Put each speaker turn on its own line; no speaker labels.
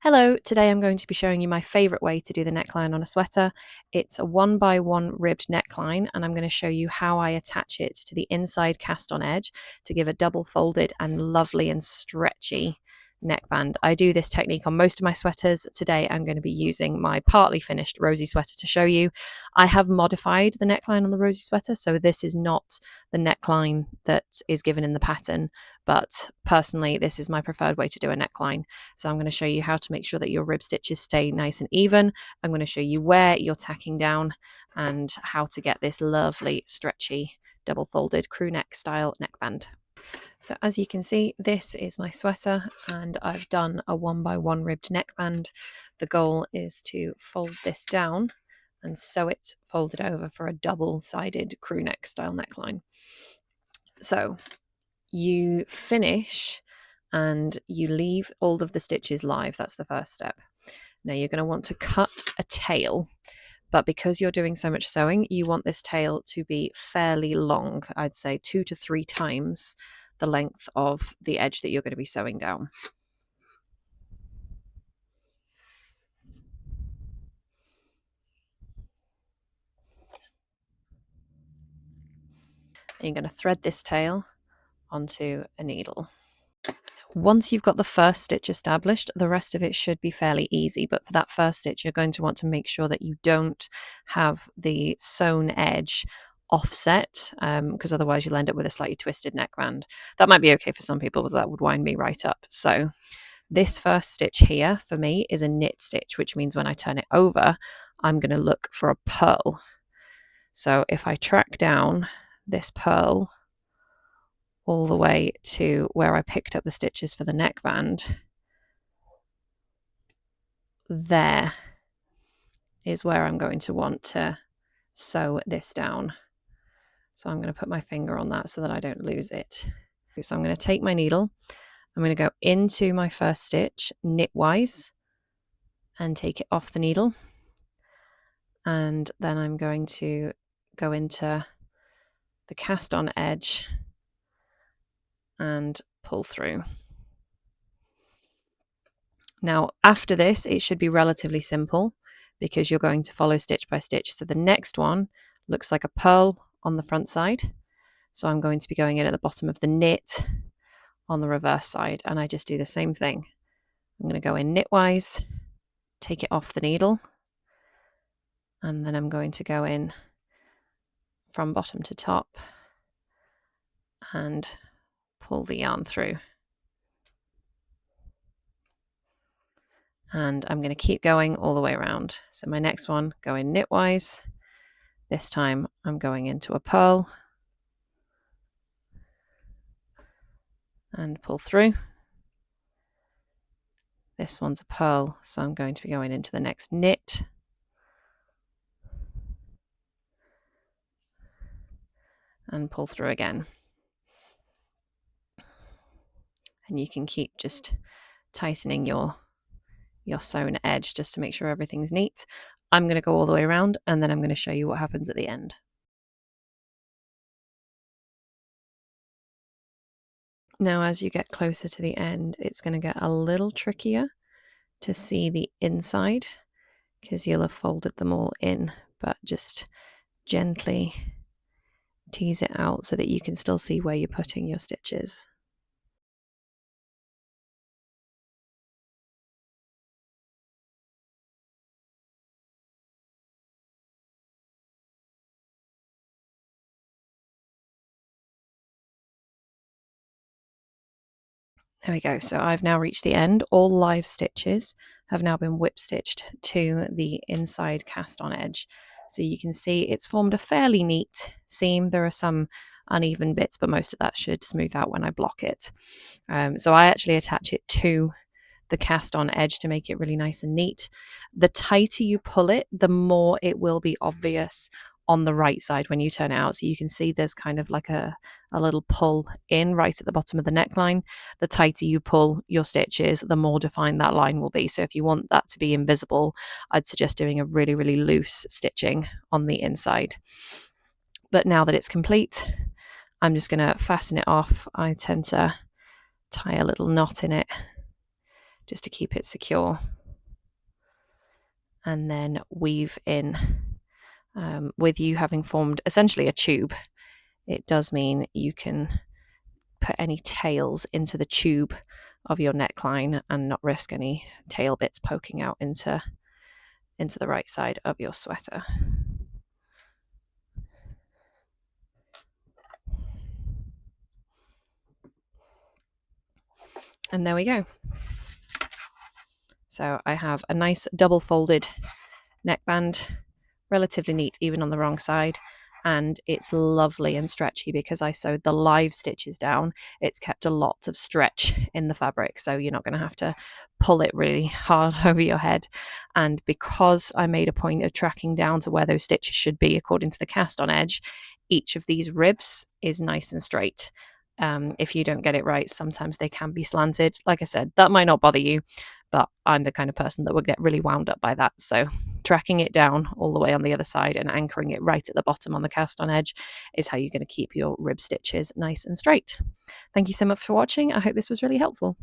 Hello, today I'm going to be showing you my favourite way to do the neckline on a sweater. It's a 1x1 ribbed neckline, and I'm going to show you how I attach it to the inside cast on edge to give a double folded and lovely and stretchy neckband. I do this technique on most of my sweaters. Today I'm going to be using my partly finished rosy sweater to show you. I have modified the neckline on the rosy sweater, so this is not the neckline that is given in the pattern, but personally this is my preferred way to do a neckline. So I'm going to show you how to make sure that your rib stitches stay nice and even. I'm going to show you where you're tacking down and how to get this lovely stretchy double folded crew neck style neckband. So as you can see, this is my sweater and I've done a 1x1 ribbed neckband. The goal is to fold this down and sew it folded over for a double-sided crew neck style neckline. So you finish and you leave all of the stitches live. That's the first step. Now you're going to want to cut a tail, but because you're doing so much sewing, you want this tail to be fairly long. I'd say 2 to 3 times the length of the edge that you're going to be sewing down. And you're going to thread this tail onto a needle. Once you've got the first stitch established, the rest of it should be fairly easy, but for that first stitch you're going to want to make sure that you don't have the sewn edge offset, because otherwise you'll end up with a slightly twisted neckband. That might be okay for some people, but that would wind me right up. So this first stitch here for me is a knit stitch, which means when I turn it over I'm going to look for a purl. So if I track down this purl all the way to where I picked up the stitches for the neckband, there is where I'm going to want to sew this down. So I'm going to put my finger on that so that I don't lose it. So I'm going to take my needle, I'm going to go into my first stitch knitwise and take it off the needle, and then I'm going to go into the cast on edge and pull through. Now after this it should be relatively simple because you're going to follow stitch by stitch. So the next one looks like a purl on the front side, so I'm going to be going in at the bottom of the knit on the reverse side, and I just do the same thing. I'm going to go in knitwise, take it off the needle, and then I'm going to go in from bottom to top and pull the yarn through. And I'm going to keep going all the way around. So my next one, go in knitwise. This time I'm going into a purl and pull through. This one's a purl, so I'm going to be going into the next knit and pull through again. And you can keep just tightening your sewn edge just to make sure everything's neat. I'm going to go all the way around and then I'm going to show you what happens at the end. Now as you get closer to the end, it's going to get a little trickier to see the inside because you'll have folded them all in, but just gently tease it out so that you can still see where you're putting your stitches. There we go. So I've now reached the end. All live stitches have now been whip stitched to the inside cast on edge. So you can see it's formed a fairly neat seam. There are some uneven bits, but most of that should smooth out when I block it. So I actually attach it to the cast on edge to make it really nice and neat. The tighter you pull it, the more it will be obvious on the right side when you turn it out. So you can see there's kind of like a little pull in right at the bottom of the neckline. The tighter you pull your stitches, the more defined that line will be. So if you want that to be invisible, I'd suggest doing a really, really loose stitching on the inside. But now that it's complete, I'm just going to fasten it off. I tend to tie a little knot in it just to keep it secure. and then weave in. With you having formed essentially a tube, it does mean you can put any tails into the tube of your neckline and not risk any tail bits poking out into the right side of your sweater. And there we go. So I have a nice double folded neckband, relatively neat even on the wrong side, and it's lovely and stretchy because I sewed the live stitches down. It's kept a lot of stretch in the fabric, so you're not going to have to pull it really hard over your head. And because I made a point of tracking down to where those stitches should be according to the cast on edge, each of these ribs is nice and straight. If you don't get it right, sometimes they can be slanted. Like I said, that might not bother you, but I'm the kind of person that would get really wound up by that. So tracking it down all the way on the other side and anchoring it right at the bottom on the cast on edge is how you're going to keep your rib stitches nice and straight. Thank you so much for watching. I hope this was really helpful.